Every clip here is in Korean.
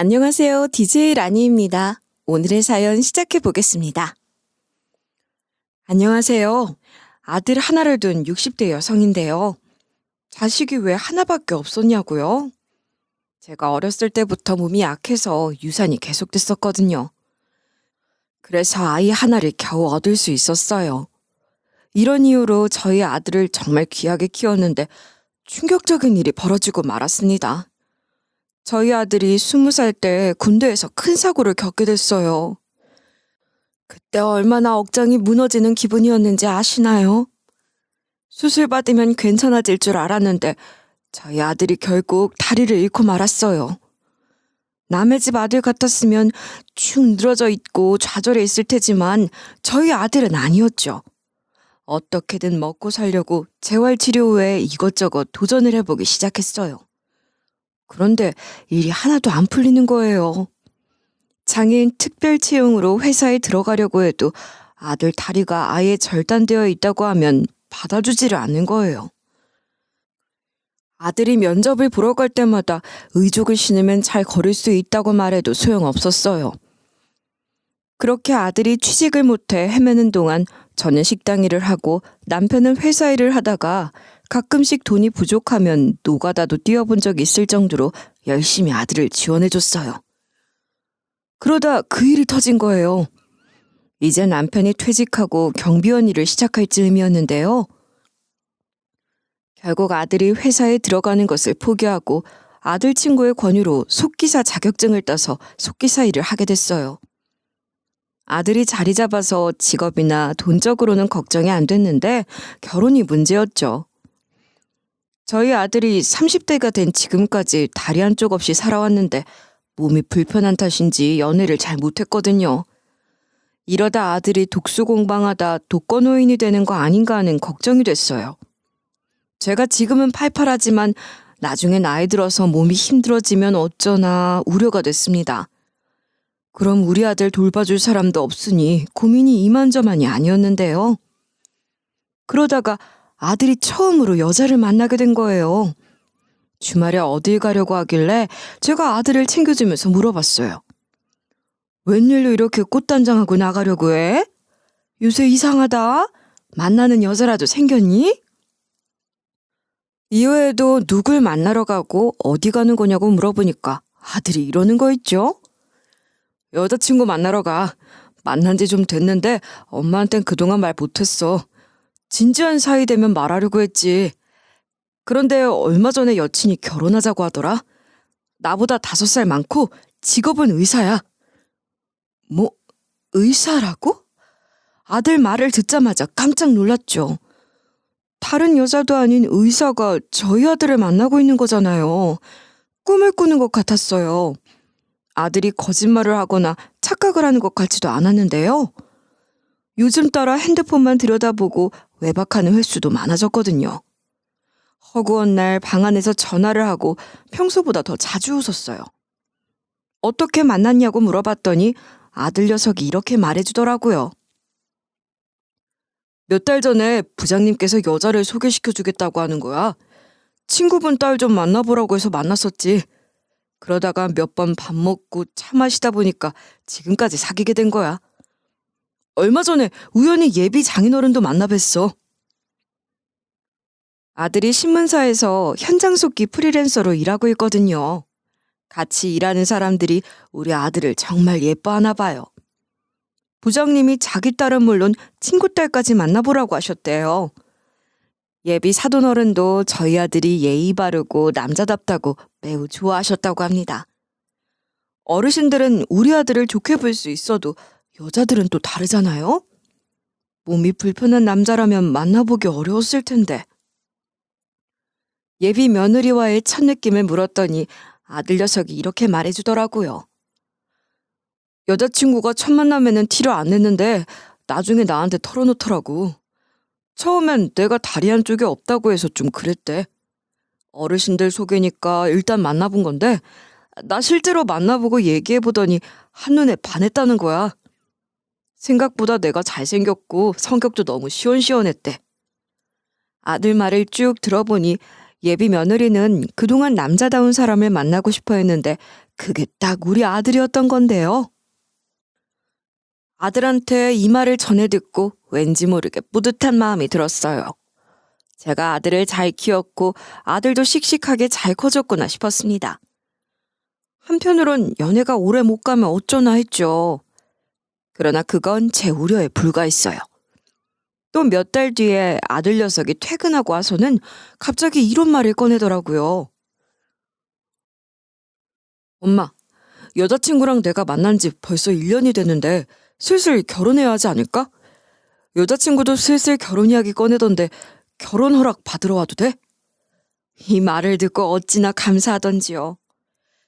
안녕하세요. DJ 라니입니다. 오늘의 사연 시작해 보겠습니다. 안녕하세요. 아들 하나를 둔 60대 여성인데요. 자식이 왜 하나밖에 없었냐고요? 제가 어렸을 때부터 몸이 약해서 유산이 계속됐었거든요. 그래서 아이 하나를 겨우 얻을 수 있었어요. 이런 이유로 저희 아들을 정말 귀하게 키웠는데 충격적인 일이 벌어지고 말았습니다. 저희 아들이 20살 때 군대에서 큰 사고를 겪게 됐어요. 그때 얼마나 억장이 무너지는 기분이었는지 아시나요? 수술 받으면 괜찮아질 줄 알았는데 저희 아들이 결국 다리를 잃고 말았어요. 남의 집 아들 같았으면 축 늘어져 있고 좌절해 있을 테지만 저희 아들은 아니었죠. 어떻게든 먹고 살려고 재활치료 후에 이것저것 도전을 해보기 시작했어요. 그런데 일이 하나도 안 풀리는 거예요. 장애인 특별 채용으로 회사에 들어가려고 해도 아들 다리가 아예 절단되어 있다고 하면 받아주지를 않는 거예요. 아들이 면접을 보러 갈 때마다 의족을 신으면 잘 걸을 수 있다고 말해도 소용없었어요. 그렇게 아들이 취직을 못해 헤매는 동안 저는 식당 일을 하고 남편은 회사 일을 하다가 가끔씩 돈이 부족하면 노가다도 뛰어본 적이 있을 정도로 열심히 아들을 지원해줬어요. 그러다 그 일이 터진 거예요. 이제 남편이 퇴직하고 경비원 일을 시작할 즈음이었는데요. 결국 아들이 회사에 들어가는 것을 포기하고 아들 친구의 권유로 속기사 자격증을 따서 속기사 일을 하게 됐어요. 아들이 자리 잡아서 직업이나 돈적으로는 걱정이 안 됐는데 결혼이 문제였죠. 저희 아들이 30대가 된 지금까지 다리 한쪽 없이 살아왔는데 몸이 불편한 탓인지 연애를 잘 못했거든요. 이러다 아들이 독수공방하다 독거노인이 되는 거 아닌가 하는 걱정이 됐어요. 제가 지금은 팔팔하지만 나중에 나이 들어서 몸이 힘들어지면 어쩌나 우려가 됐습니다. 그럼 우리 아들 돌봐줄 사람도 없으니 고민이 이만저만이 아니었는데요. 그러다가 아들이 처음으로 여자를 만나게 된 거예요. 주말에 어딜 가려고 하길래 제가 아들을 챙겨주면서 물어봤어요. 웬일로 이렇게 꽃단장하고 나가려고 해? 요새 이상하다. 만나는 여자라도 생겼니? 이후에도 누굴 만나러 가고 어디 가는 거냐고 물어보니까 아들이 이러는 거 있죠? 여자친구 만나러 가. 만난 지 좀 됐는데 엄마한텐 그동안 말 못했어. 진지한 사이 되면 말하려고 했지. 그런데 얼마 전에 여친이 결혼하자고 하더라. 나보다 5살 많고 직업은 의사야. 뭐, 의사라고? 아들 말을 듣자마자 깜짝 놀랐죠. 다른 여자도 아닌 의사가 저희 아들을 만나고 있는 거잖아요. 꿈을 꾸는 것 같았어요. 아들이 거짓말을 하거나 착각을 하는 것 같지도 않았는데요. 요즘 따라 핸드폰만 들여다보고 외박하는 횟수도 많아졌거든요. 허구한 날 방 안에서 전화를 하고 평소보다 더 자주 웃었어요. 어떻게 만났냐고 물어봤더니 아들 녀석이 이렇게 말해주더라고요. 몇 달 전에 부장님께서 여자를 소개시켜주겠다고 하는 거야. 친구분 딸 좀 만나보라고 해서 만났었지. 그러다가 몇 번 밥 먹고 차 마시다 보니까 지금까지 사귀게 된 거야. 얼마 전에 우연히 예비 장인어른도 만나 뵀어. 아들이 신문사에서 현장 속기 프리랜서로 일하고 있거든요. 같이 일하는 사람들이 우리 아들을 정말 예뻐하나 봐요. 부장님이 자기 딸은 물론 친구 딸까지 만나보라고 하셨대요. 예비 사돈어른도 저희 아들이 예의 바르고 남자답다고 매우 좋아하셨다고 합니다. 어르신들은 우리 아들을 좋게 볼 수 있어도 여자들은 또 다르잖아요? 몸이 불편한 남자라면 만나보기 어려웠을 텐데. 예비 며느리와의 첫 느낌을 물었더니 아들 녀석이 이렇게 말해주더라고요. 여자친구가 첫 만남에는 티를 안 냈는데 나중에 나한테 털어놓더라고. 처음엔 내가 다리 한쪽에 없다고 해서 좀 그랬대. 어르신들 소개니까 일단 만나본 건데 나 실제로 만나보고 얘기해보더니 한눈에 반했다는 거야. 생각보다 내가 잘생겼고 성격도 너무 시원시원했대. 아들 말을 쭉 들어보니 예비 며느리는 그동안 남자다운 사람을 만나고 싶어 했는데 그게 딱 우리 아들이었던 건데요. 아들한테 이 말을 전해 듣고 왠지 모르게 뿌듯한 마음이 들었어요. 제가 아들을 잘 키웠고 아들도 씩씩하게 잘 커졌구나 싶었습니다. 한편으론 연애가 오래 못 가면 어쩌나 했죠. 그러나 그건 제 우려에 불과했어요. 또 몇 달 뒤에 아들 녀석이 퇴근하고 와서는 갑자기 이런 말을 꺼내더라고요. 엄마, 여자친구랑 내가 만난 지 벌써 1년이 됐는데 슬슬 결혼해야 하지 않을까? 여자친구도 슬슬 결혼 이야기 꺼내던데 결혼 허락 받으러 와도 돼? 이 말을 듣고 어찌나 감사하던지요.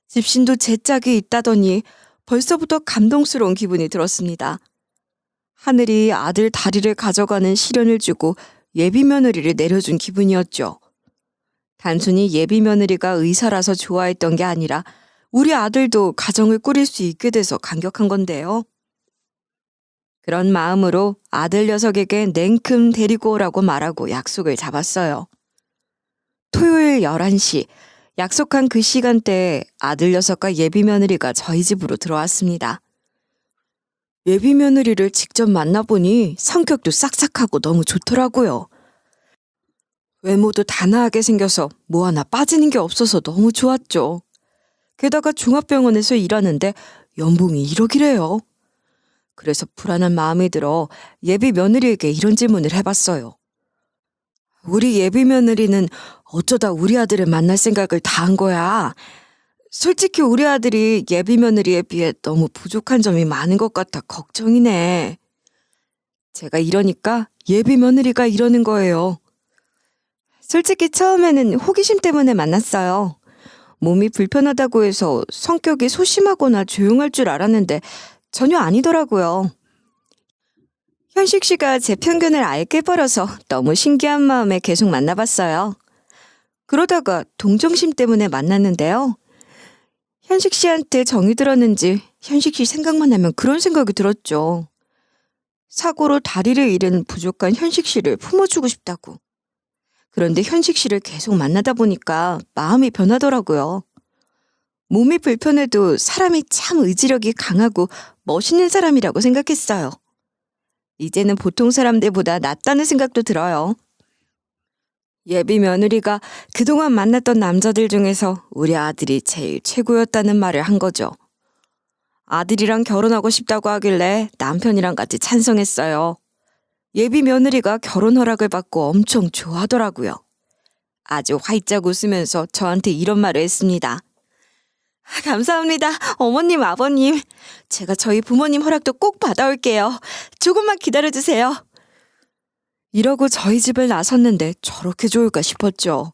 집신도 제 짝이 있다더니 벌써부터 감동스러운 기분이 들었습니다. 하늘이 아들 다리를 가져가는 시련을 주고 예비 며느리를 내려준 기분이었죠. 단순히 예비 며느리가 의사라서 좋아했던 게 아니라 우리 아들도 가정을 꾸릴 수 있게 돼서 감격한 건데요. 그런 마음으로 아들 녀석에게 냉큼 데리고 오라고 말하고 약속을 잡았어요. 토요일 11시, 약속한 그 시간대에 아들 녀석과 예비 며느리가 저희 집으로 들어왔습니다. 예비 며느리를 직접 만나보니 성격도 싹싹하고 너무 좋더라고요. 외모도 단아하게 생겨서 뭐 하나 빠지는 게 없어서 너무 좋았죠. 게다가 종합병원에서 일하는데 연봉이 1억이래요. 그래서 불안한 마음이 들어 예비 며느리에게 이런 질문을 해봤어요. 우리 예비 며느리는 어쩌다 우리 아들을 만날 생각을 다 한 거야. 솔직히 우리 아들이 예비 며느리에 비해 너무 부족한 점이 많은 것 같아 걱정이네. 제가 이러니까 예비 며느리가 이러는 거예요. 솔직히 처음에는 호기심 때문에 만났어요. 몸이 불편하다고 해서 성격이 소심하거나 조용할 줄 알았는데 전혀 아니더라고요. 현식 씨가 제 편견을 아예 깨버려서 너무 신기한 마음에 계속 만나봤어요. 그러다가 동정심 때문에 만났는데요. 현식 씨한테 정이 들었는지 현식 씨 생각만 하면 그런 생각이 들었죠. 사고로 다리를 잃은 부족한 현식 씨를 품어주고 싶다고. 그런데 현식 씨를 계속 만나다 보니까 마음이 변하더라고요. 몸이 불편해도 사람이 참 의지력이 강하고 멋있는 사람이라고 생각했어요. 이제는 보통 사람들보다 낫다는 생각도 들어요. 예비 며느리가 그동안 만났던 남자들 중에서 우리 아들이 제일 최고였다는 말을 한 거죠. 아들이랑 결혼하고 싶다고 하길래 남편이랑 같이 찬성했어요. 예비 며느리가 결혼 허락을 받고 엄청 좋아하더라고요. 아주 활짝 웃으면서 저한테 이런 말을 했습니다. 감사합니다. 어머님, 아버님. 제가 저희 부모님 허락도 꼭 받아올게요. 조금만 기다려주세요. 이러고 저희 집을 나섰는데 저렇게 좋을까 싶었죠.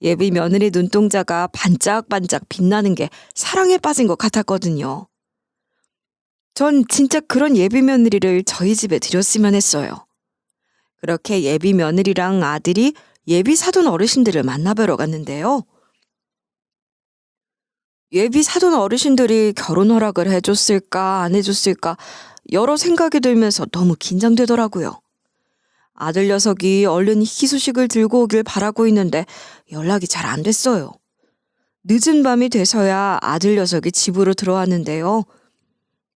예비 며느리 눈동자가 반짝반짝 빛나는 게 사랑에 빠진 것 같았거든요. 전 진짜 그런 예비 며느리를 저희 집에 들였으면 했어요. 그렇게 예비 며느리랑 아들이 예비 사돈 어르신들을 만나뵈러 갔는데요. 예비 사돈 어르신들이 결혼 허락을 해줬을까 안 해줬을까 여러 생각이 들면서 너무 긴장되더라고요. 아들 녀석이 얼른 희소식을 들고 오길 바라고 있는데 연락이 잘 안 됐어요. 늦은 밤이 돼서야 아들 녀석이 집으로 들어왔는데요.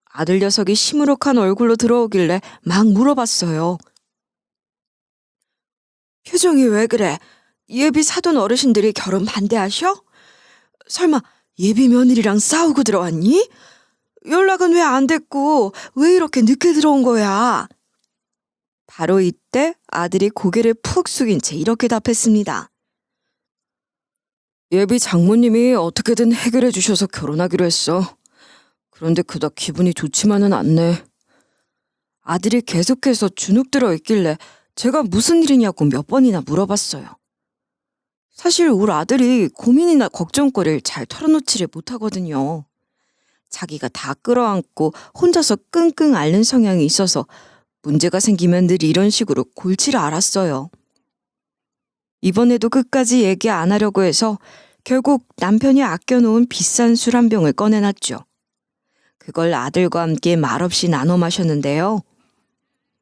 아들 녀석이 시무룩한 얼굴로 들어오길래 막 물어봤어요. 표정이 왜 그래? 예비 사돈 어르신들이 결혼 반대하셔? 설마 예비 며느리랑 싸우고 들어왔니? 연락은 왜 안 됐고 왜 이렇게 늦게 들어온 거야? 바로 이때 아들이 고개를 푹 숙인 채 이렇게 답했습니다. 예비 장모님이 어떻게든 해결해 주셔서 결혼하기로 했어. 그런데 그닥 기분이 좋지만은 않네. 아들이 계속해서 주눅 들어 있길래 제가 무슨 일이냐고 몇 번이나 물어봤어요. 사실 우리 아들이 고민이나 걱정거리를 잘 털어놓지를 못하거든요. 자기가 다 끌어안고 혼자서 끙끙 앓는 성향이 있어서 문제가 생기면 늘 이런 식으로 골치를 앓았어요. 이번에도 끝까지 얘기 안 하려고 해서 결국 남편이 아껴놓은 비싼 술 한 병을 꺼내놨죠. 그걸 아들과 함께 말없이 나눠 마셨는데요.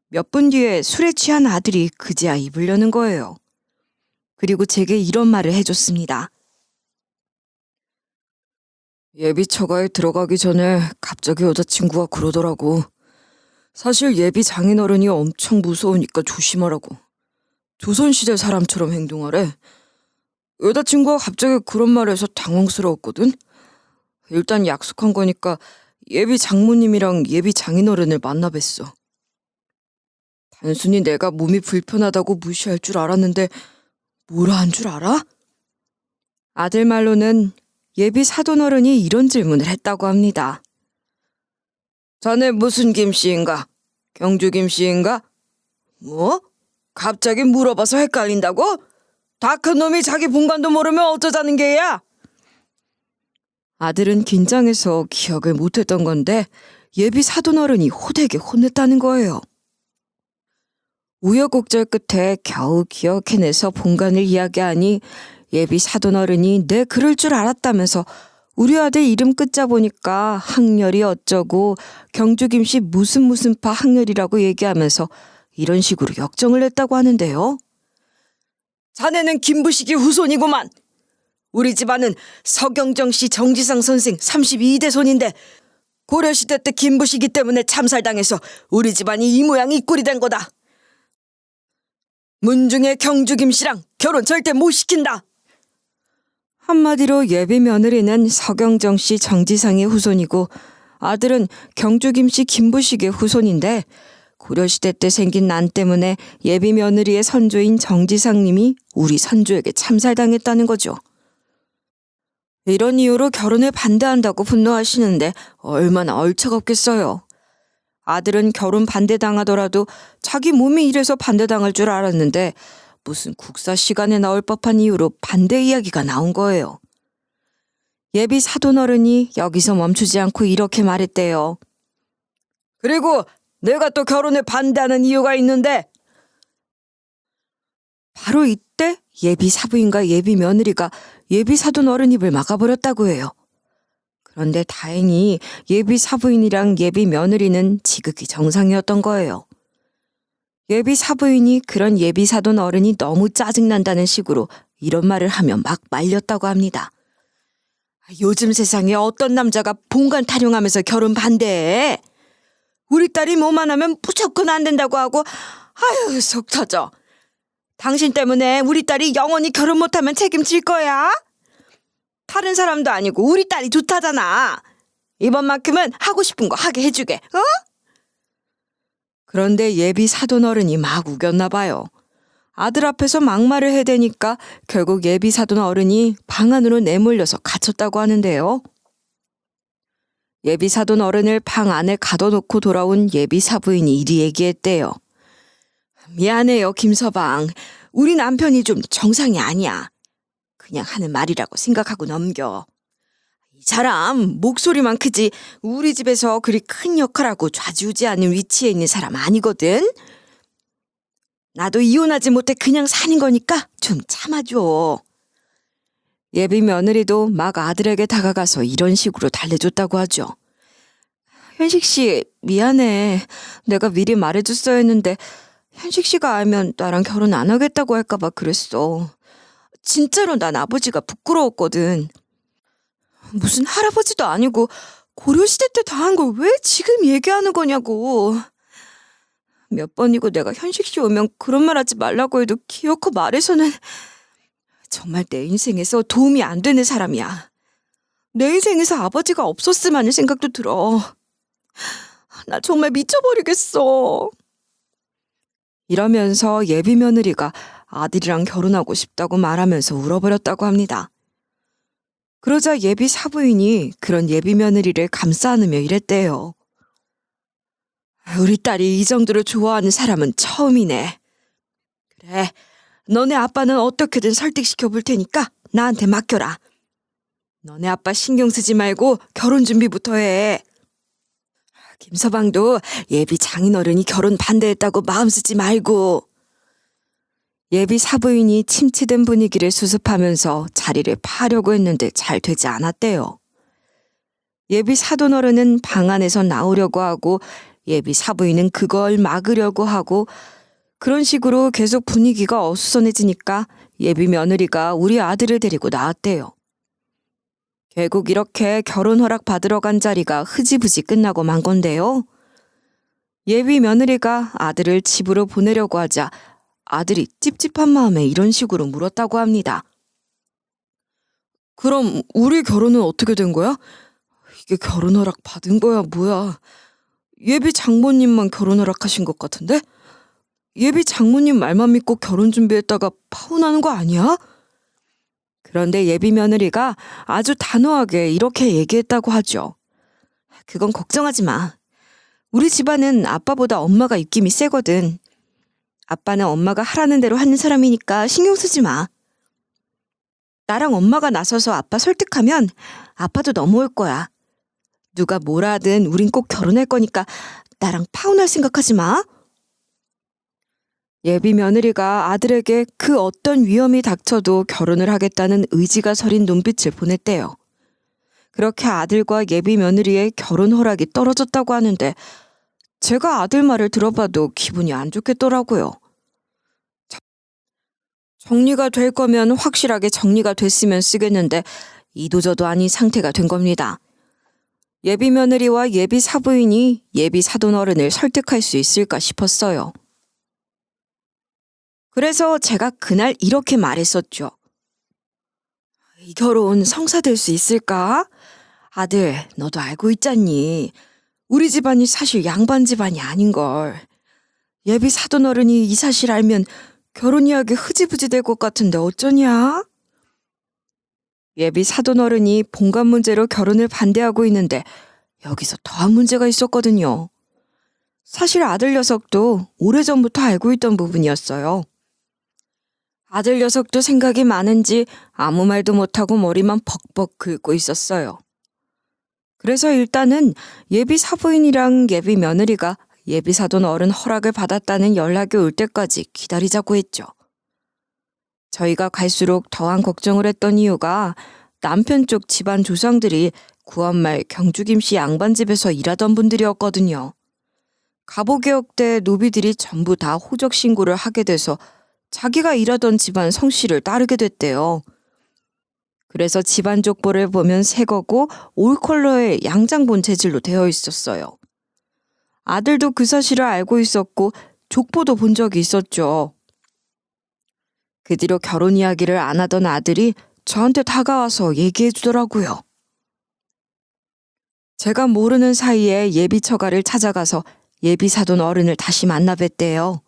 몇 분 뒤에 술에 취한 아들이 그제야 입을 여는 거예요. 그리고 제게 이런 말을 해줬습니다. 예비 처가에 들어가기 전에 갑자기 여자친구가 그러더라고. 사실 예비 장인어른이 엄청 무서우니까 조심하라고. 조선시대 사람처럼 행동하래. 여자친구가 갑자기 그런 말을 해서 당황스러웠거든. 일단 약속한 거니까 예비 장모님이랑 예비 장인어른을 만나 뵀어. 단순히 내가 몸이 불편하다고 무시할 줄 알았는데 뭐라 한 줄 알아? 아들 말로는 예비 사돈어른이 이런 질문을 했다고 합니다. 자네 무슨 김씨인가? 경주 김씨인가? 뭐? 갑자기 물어봐서 헷갈린다고? 다 큰 놈이 자기 본관도 모르면 어쩌자는 게야? 아들은 긴장해서 기억을 못했던 건데 예비 사돈어른이 호되게 혼냈다는 거예요. 우여곡절 끝에 겨우 기억해내서 본관을 이야기하니 예비 사돈어른이 내 그럴 줄 알았다면서 우리 아들 이름 끝자 보니까 학렬이 어쩌고 경주김씨 무슨 파 학렬이라고 얘기하면서 이런 식으로 역정을 냈다고 하는데요. 자네는 김부식이 후손이구만. 우리 집안은 서경정씨 정지상 선생 32대 손인데 고려시대 때 김부식이 때문에 참살당해서 우리 집안이 이 모양 이 꼴이 된 거다. 문중의 경주 김씨랑 결혼 절대 못 시킨다. 한마디로 예비 며느리는 서경정씨 정지상의 후손이고 아들은 경주 김씨 김부식의 후손인데 고려시대 때 생긴 난 때문에 예비 며느리의 선조인 정지상님이 우리 선조에게 참살당했다는 거죠. 이런 이유로 결혼에 반대한다고 분노하시는데 얼마나 얼척없겠어요. 아들은 결혼 반대당하더라도 자기 몸이 이래서 반대당할 줄 알았는데 무슨 국사 시간에 나올 법한 이유로 반대 이야기가 나온 거예요. 예비 사돈어른이 여기서 멈추지 않고 이렇게 말했대요. 그리고 내가 또 결혼에 반대하는 이유가 있는데 바로 이때 예비 사부인과 예비 며느리가 예비 사돈어른 입을 막아버렸다고 해요. 그런데 다행히 예비 사부인이랑 예비 며느리는 지극히 정상이었던 거예요. 예비 사부인이 그런 예비 사돈 어른이 너무 짜증난다는 식으로 이런 말을 하며 막 말렸다고 합니다. 요즘 세상에 어떤 남자가 본관 타령하면서 결혼 반대해? 우리 딸이 뭐만 하면 무조건 안 된다고 하고 아유 속 터져. 당신 때문에 우리 딸이 영원히 결혼 못하면 책임질 거야? 다른 사람도 아니고 우리 딸이 좋다잖아. 이번만큼은 하고 싶은 거 하게 해주게. 어? 그런데 예비 사돈어른이 막 우겼나 봐요. 아들 앞에서 막말을 해대니까 결국 예비 사돈어른이 방 안으로 내몰려서 갇혔다고 하는데요. 예비 사돈어른을 방 안에 가둬놓고 돌아온 예비 사부인이 이리 얘기했대요. 미안해요 김서방. 우리 남편이 좀 정상이 아니야. 그냥 하는 말이라고 생각하고 넘겨. 이 사람 목소리만 크지 우리 집에서 그리 큰 역할하고 좌지우지하는 위치에 있는 사람 아니거든. 나도 이혼하지 못해 그냥 사는 거니까 좀 참아줘. 예비 며느리도 막 아들에게 다가가서 이런 식으로 달래줬다고 하죠. 현식 씨 미안해. 내가 미리 말해줬어야 했는데 현식 씨가 알면 나랑 결혼 안 하겠다고 할까 봐 그랬어. 진짜로 난 아버지가 부끄러웠거든. 무슨 할아버지도 아니고 고려시대 때 다 한 걸 왜 지금 얘기하는 거냐고. 몇 번이고 내가 현식 씨 오면 그런 말 하지 말라고 해도 기어코 말해서는 정말 내 인생에서 도움이 안 되는 사람이야. 내 인생에서 아버지가 없었음 하는 생각도 들어. 나 정말 미쳐버리겠어. 이러면서 예비 며느리가 아들이랑 결혼하고 싶다고 말하면서 울어버렸다고 합니다. 그러자 예비 사부인이 그런 예비 며느리를 감싸 안으며 이랬대요. 우리 딸이 이 정도로 좋아하는 사람은 처음이네. 그래, 너네 아빠는 어떻게든 설득시켜 볼 테니까 나한테 맡겨라. 너네 아빠 신경 쓰지 말고 결혼 준비부터 해. 김서방도 예비 장인어른이 결혼 반대했다고 마음 쓰지 말고. 예비 사부인이 침체된 분위기를 수습하면서 자리를 파려고 했는데 잘 되지 않았대요. 예비 사돈어른은 방 안에서 나오려고 하고 예비 사부인은 그걸 막으려고 하고 그런 식으로 계속 분위기가 어수선해지니까 예비 며느리가 우리 아들을 데리고 나왔대요. 결국 이렇게 결혼 허락 받으러 간 자리가 흐지부지 끝나고 만 건데요. 예비 며느리가 아들을 집으로 보내려고 하자 아들이 찝찝한 마음에 이런 식으로 물었다고 합니다. 그럼 우리 결혼은 어떻게 된 거야? 이게 결혼 허락 받은 거야, 뭐야? 예비 장모님만 결혼 허락하신 것 같은데? 예비 장모님 말만 믿고 결혼 준비했다가 파혼하는 거 아니야? 그런데 예비 며느리가 아주 단호하게 이렇게 얘기했다고 하죠. 그건 걱정하지 마. 우리 집안은 아빠보다 엄마가 입김이 세거든. 아빠는 엄마가 하라는 대로 하는 사람이니까 신경 쓰지 마. 나랑 엄마가 나서서 아빠 설득하면 아빠도 넘어올 거야. 누가 뭐라 하든 우린 꼭 결혼할 거니까 나랑 파혼할 생각하지 마. 예비 며느리가 아들에게 그 어떤 위험이 닥쳐도 결혼을 하겠다는 의지가 서린 눈빛을 보냈대요. 그렇게 아들과 예비 며느리의 결혼 허락이 떨어졌다고 하는데 제가 아들 말을 들어봐도 기분이 안 좋겠더라고요. 정리가 될 거면 확실하게 정리가 됐으면 쓰겠는데 이도저도 아닌 상태가 된 겁니다. 예비 며느리와 예비 사부인이 예비 사돈 어른을 설득할 수 있을까 싶었어요. 그래서 제가 그날 이렇게 말했었죠. 이 결혼 성사될 수 있을까? 아들, 너도 알고 있잖니. 우리 집안이 사실 양반 집안이 아닌걸. 예비 사돈 어른이 이 사실 알면 결혼 이야기 흐지부지 될 것 같은데 어쩌냐? 예비 사돈 어른이 본관 문제로 결혼을 반대하고 있는데 여기서 더한 문제가 있었거든요. 사실 아들 녀석도 오래전부터 알고 있던 부분이었어요. 아들 녀석도 생각이 많은지 아무 말도 못하고 머리만 벅벅 긁고 있었어요. 그래서 일단은 예비 사부인이랑 예비 며느리가 예비 사돈 어른 허락을 받았다는 연락이 올 때까지 기다리자고 했죠. 저희가 갈수록 더한 걱정을 했던 이유가 남편 쪽 집안 조상들이 구한말 경주김씨 양반집에서 일하던 분들이었거든요. 갑오개혁 때 노비들이 전부 다 호적 신고를 하게 돼서 자기가 일하던 집안 성씨를 따르게 됐대요. 그래서 집안 족보를 보면 새거고 올 컬러의 양장본 재질로 되어 있었어요. 아들도 그 사실을 알고 있었고 족보도 본 적이 있었죠. 그 뒤로 결혼 이야기를 안 하던 아들이 저한테 다가와서 얘기해 주더라고요. 제가 모르는 사이에 예비 처가를 찾아가서 예비 사돈 어른을 다시 만나 뵀대요.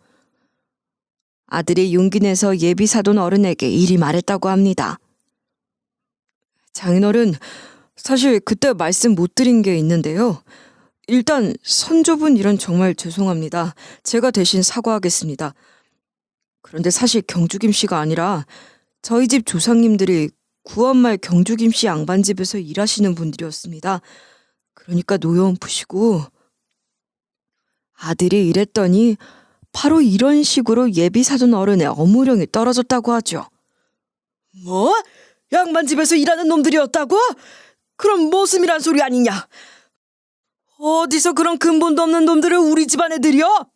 아들이 용기 내서 예비 사돈 어른에게 이리 말했다고 합니다. 장인어른, 사실 그때 말씀 못 드린 게 있는데요. 일단 선조분 일은 정말 죄송합니다. 제가 대신 사과하겠습니다. 그런데 사실 경주김씨가 아니라 저희 집 조상님들이 구한말 경주김씨 양반집에서 일하시는 분들이었습니다. 그러니까 노여움 푸시고. 아들이 이랬더니 바로 이런 식으로 예비 사돈 어른의 어무령이 떨어졌다고 하죠. 뭐? 양반집에서 일하는 놈들이었다고? 그럼 모습이란 소리 아니냐? 어디서 그런 근본도 없는 놈들을 우리 집안에 들여?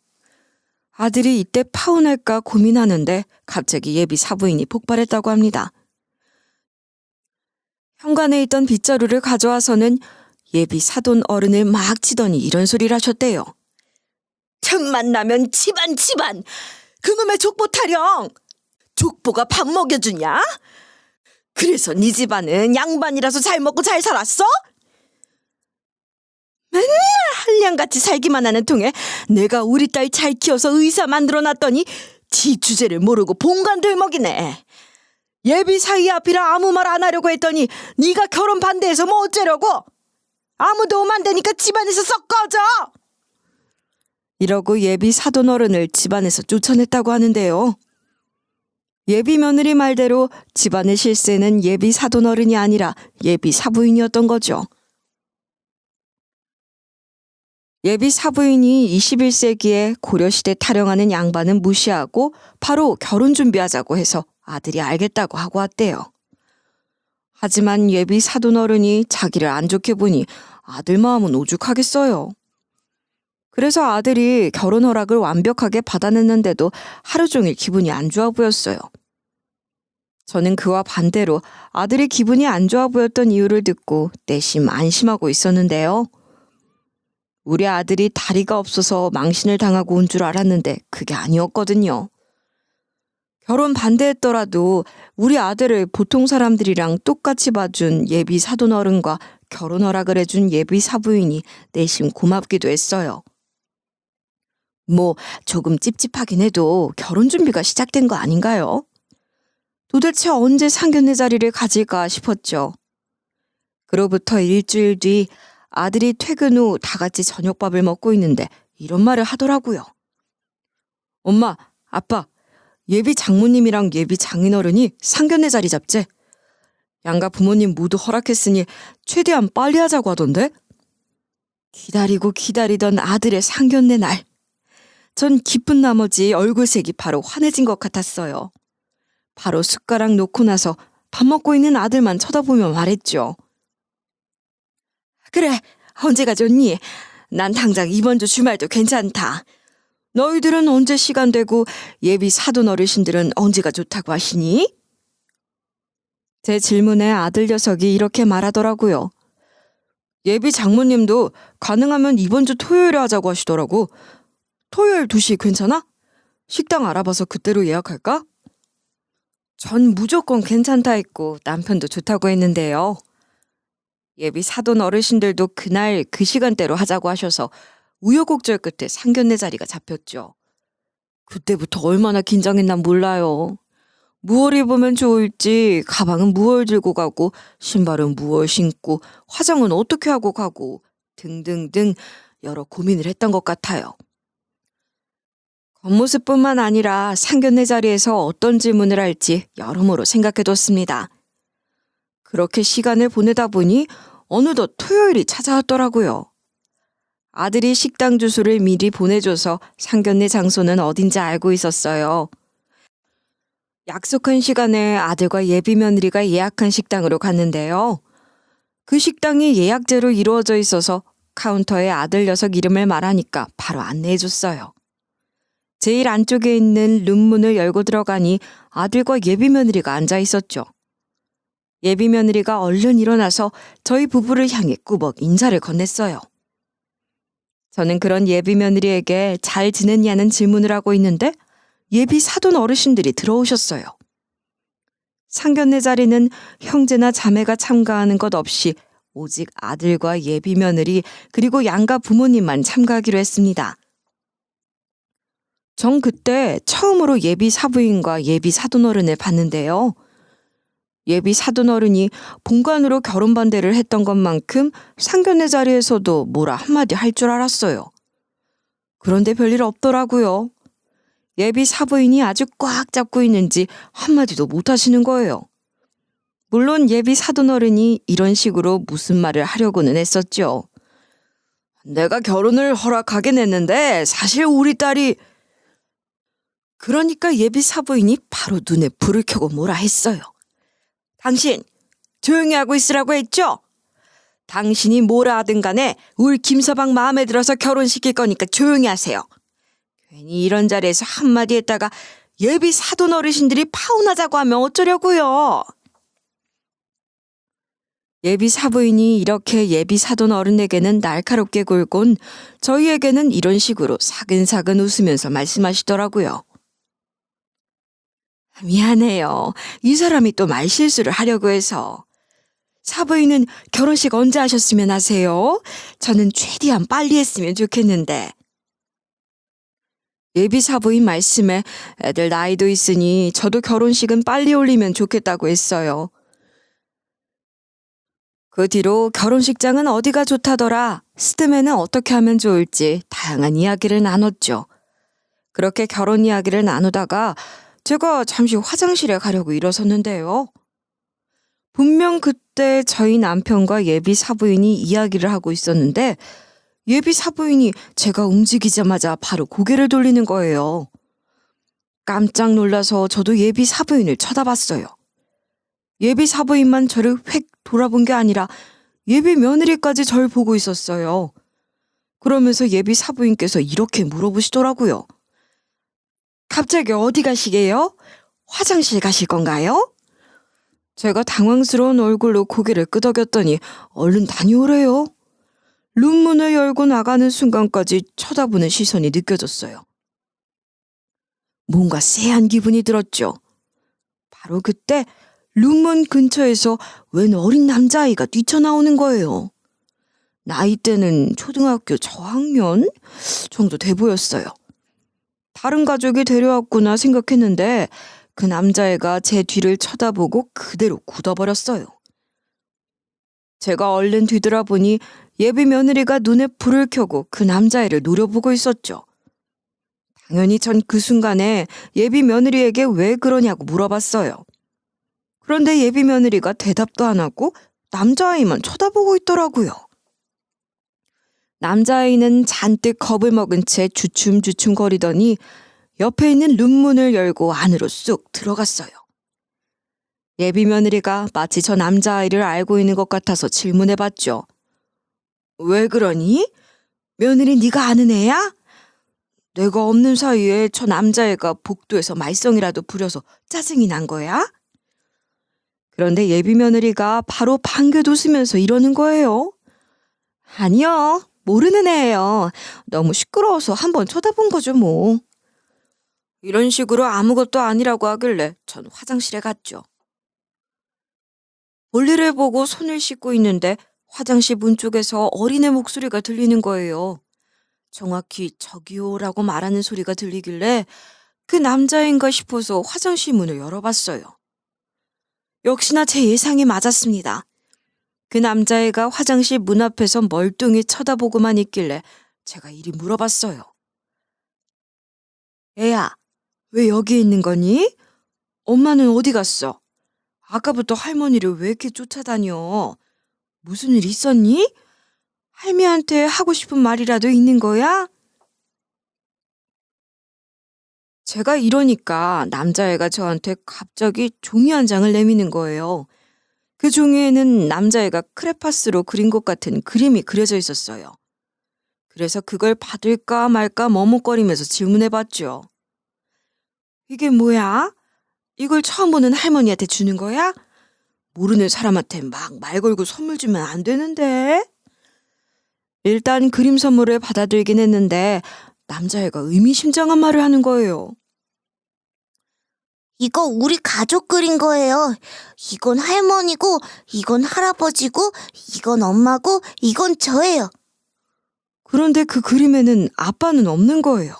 아들이 이때 파혼할까 고민하는데 갑자기 예비 사부인이 폭발했다고 합니다. 현관에 있던 빗자루를 가져와서는 예비 사돈 어른을 막 치더니 이런 소리를 하셨대요. 틈만 나면 집안 그놈의 족보 타령. 족보가 밥 먹여주냐? 그래서 네 집안은 양반이라서 잘 먹고 잘 살았어? 맨날 한량같이 살기만 하는 통에 내가 우리 딸 잘 키워서 의사 만들어놨더니 지 주제를 모르고 본관들 먹이네. 예비 사이 앞이라 아무 말 안 하려고 했더니 네가 결혼 반대해서 뭐 어쩌려고? 아무 도움 안 되니까 집안에서 썩 꺼져. 이러고 예비 사돈 어른을 집안에서 쫓아냈다고 하는데요. 예비 며느리 말대로 집안의 실세는 예비 사돈 어른이 아니라 예비 사부인이었던 거죠. 예비 사부인이 21세기에 고려시대 타령하는 양반은 무시하고 바로 결혼 준비하자고 해서 아들이 알겠다고 하고 왔대요. 하지만 예비 사돈 어른이 자기를 안 좋게 보니 아들 마음은 오죽하겠어요. 그래서 아들이 결혼 허락을 완벽하게 받아냈는데도 하루 종일 기분이 안 좋아 보였어요. 저는 그와 반대로 아들의 기분이 안 좋아 보였던 이유를 듣고 내심 안심하고 있었는데요. 우리 아들이 다리가 없어서 망신을 당하고 온 줄 알았는데 그게 아니었거든요. 결혼 반대했더라도 우리 아들을 보통 사람들이랑 똑같이 봐준 예비 사돈 어른과 결혼 허락을 해준 예비 사부인이 내심 고맙기도 했어요. 뭐 조금 찝찝하긴 해도 결혼 준비가 시작된 거 아닌가요? 도대체 언제 상견례 자리를 가질까 싶었죠. 그로부터 일주일 뒤 아들이 퇴근 후 다 같이 저녁밥을 먹고 있는데 이런 말을 하더라고요. 엄마, 아빠, 예비 장모님이랑 예비 장인어른이 상견례 자리 잡재. 양가 부모님 모두 허락했으니 최대한 빨리 하자고 하던데? 기다리고 기다리던 아들의 상견례 날. 전 기쁜 나머지 얼굴색이 바로 환해진 것 같았어요. 바로 숟가락 놓고 나서 밥 먹고 있는 아들만 쳐다보며 말했죠. 그래, 언제가 좋니? 난 당장 이번 주 주말도 괜찮다. 너희들은 언제 시간 되고 예비 사돈 어르신들은 언제가 좋다고 하시니? 제 질문에 아들 녀석이 이렇게 말하더라고요. 예비 장모님도 가능하면 이번 주 토요일에 하자고 하시더라고. 토요일 2시 괜찮아? 식당 알아봐서 그때로 예약할까? 전 무조건 괜찮다 했고 남편도 좋다고 했는데요. 예비 사돈 어르신들도 그날 그 시간대로 하자고 하셔서 우여곡절 끝에 상견례 자리가 잡혔죠. 그때부터 얼마나 긴장했나 몰라요. 무얼 입으면 좋을지, 가방은 무얼 들고 가고, 신발은 무얼 신고, 화장은 어떻게 하고 가고 등등등 여러 고민을 했던 것 같아요. 겉모습뿐만 아니라 상견례 자리에서 어떤 질문을 할지 여러모로 생각해뒀습니다. 그렇게 시간을 보내다 보니 어느덧 토요일이 찾아왔더라고요. 아들이 식당 주소를 미리 보내줘서 상견례 장소는 어딘지 알고 있었어요. 약속한 시간에 아들과 예비 며느리가 예약한 식당으로 갔는데요. 그 식당이 예약제로 이루어져 있어서 카운터에 아들 녀석 이름을 말하니까 바로 안내해줬어요. 제일 안쪽에 있는 룸문을 열고 들어가니 아들과 예비 며느리가 앉아 있었죠. 예비 며느리가 얼른 일어나서 저희 부부를 향해 꾸벅 인사를 건넸어요. 저는 그런 예비 며느리에게 잘 지냈냐는 질문을 하고 있는데 예비 사돈 어르신들이 들어오셨어요. 상견례 자리는 형제나 자매가 참가하는 것 없이 오직 아들과 예비 며느리 그리고 양가 부모님만 참가하기로 했습니다. 전 그때 처음으로 예비 사부인과 예비 사돈 어른을 봤는데요. 예비 사돈 어른이 본관으로 결혼 반대를 했던 것만큼 상견례 자리에서도 뭐라 한마디 할 줄 알았어요. 그런데 별일 없더라고요. 예비 사부인이 아주 꽉 잡고 있는지 한마디도 못 하시는 거예요. 물론 예비 사돈 어른이 이런 식으로 무슨 말을 하려고는 했었죠. 내가 결혼을 허락하긴 했는데 사실 우리 딸이... 그러니까 예비 사부인이 바로 눈에 불을 켜고 뭐라 했어요. 당신 조용히 하고 있으라고 했죠? 당신이 뭐라 하든 간에 우리 김서방 마음에 들어서 결혼시킬 거니까 조용히 하세요. 괜히 이런 자리에서 한마디 했다가 예비 사돈 어르신들이 파혼하자고 하면 어쩌려고요. 예비 사부인이 이렇게 예비 사돈 어른에게는 날카롭게 굴곤 저희에게는 이런 식으로 사근사근 웃으면서 말씀하시더라고요. 미안해요. 이 사람이 또 말실수를 하려고 해서. 사부인은 결혼식 언제 하셨으면 하세요? 저는 최대한 빨리 했으면 좋겠는데. 예비 사부인 말씀에 애들 나이도 있으니 저도 결혼식은 빨리 올리면 좋겠다고 했어요. 그 뒤로 결혼식장은 어디가 좋다더라, 스드메는 어떻게 하면 좋을지 다양한 이야기를 나눴죠. 그렇게 결혼 이야기를 나누다가 제가 잠시 화장실에 가려고 일어섰는데요. 분명 그때 저희 남편과 예비 사부인이 이야기를 하고 있었는데 예비 사부인이 제가 움직이자마자 바로 고개를 돌리는 거예요. 깜짝 놀라서 저도 예비 사부인을 쳐다봤어요. 예비 사부인만 저를 획 돌아본 게 아니라 예비 며느리까지 절 보고 있었어요. 그러면서 예비 사부인께서 이렇게 물어보시더라고요. 갑자기 어디 가시게요? 화장실 가실 건가요? 제가 당황스러운 얼굴로 고개를 끄덕였더니 얼른 다녀오래요. 룸문을 열고 나가는 순간까지 쳐다보는 시선이 느껴졌어요. 뭔가 쎄한 기분이 들었죠. 바로 그때 룸문 근처에서 웬 어린 남자아이가 뛰쳐나오는 거예요. 나이대는 초등학교 저학년 정도 돼 보였어요. 다른 가족이 데려왔구나 생각했는데 그 남자애가 제 뒤를 쳐다보고 그대로 굳어버렸어요. 제가 얼른 뒤돌아보니 예비 며느리가 눈에 불을 켜고 그 남자애를 노려보고 있었죠. 당연히 전 그 순간에 예비 며느리에게 왜 그러냐고 물어봤어요. 그런데 예비 며느리가 대답도 안 하고 남자아이만 쳐다보고 있더라고요. 남자아이는 잔뜩 겁을 먹은 채 주춤주춤 거리더니 옆에 있는 룸문을 열고 안으로 쑥 들어갔어요. 예비 며느리가 마치 저 남자아이를 알고 있는 것 같아서 질문해봤죠. 왜 그러니? 며느리 네가 아는 애야? 내가 없는 사이에 저 남자애가 복도에서 말썽이라도 부려서 짜증이 난 거야? 그런데 예비 며느리가 바로 방긋 웃으면서 이러는 거예요. 아니요, 모르는 애예요. 너무 시끄러워서 한번 쳐다본 거죠 뭐. 이런 식으로 아무것도 아니라고 하길래 전 화장실에 갔죠. 볼일을 보고 손을 씻고 있는데 화장실 문 쪽에서 어린애 목소리가 들리는 거예요. 정확히 저기요라고 말하는 소리가 들리길래 그 남자인가 싶어서 화장실 문을 열어봤어요. 역시나 제 예상이 맞았습니다. 그 남자애가 화장실 문 앞에서 멀뚱히 쳐다보고만 있길래 제가 이리 물어봤어요. 애야, 왜 여기 있는 거니? 엄마는 어디 갔어? 아까부터 할머니를 왜 이렇게 쫓아다녀? 무슨 일 있었니? 할미한테 하고 싶은 말이라도 있는 거야? 제가 이러니까 남자애가 저한테 갑자기 종이 한 장을 내미는 거예요. 그 종이에는 남자애가 크레파스로 그린 것 같은 그림이 그려져 있었어요. 그래서 그걸 받을까 말까 머뭇거리면서 질문해봤죠. 이게 뭐야? 이걸 처음 보는 할머니한테 주는 거야? 모르는 사람한테 막 말 걸고 선물 주면 안 되는데. 일단 그림 선물을 받아들이긴 했는데 남자애가 의미심장한 말을 하는 거예요. 이거 우리 가족 그린 거예요. 이건 할머니고, 이건 할아버지고, 이건 엄마고, 이건 저예요. 그런데 그 그림에는 아빠는 없는 거예요.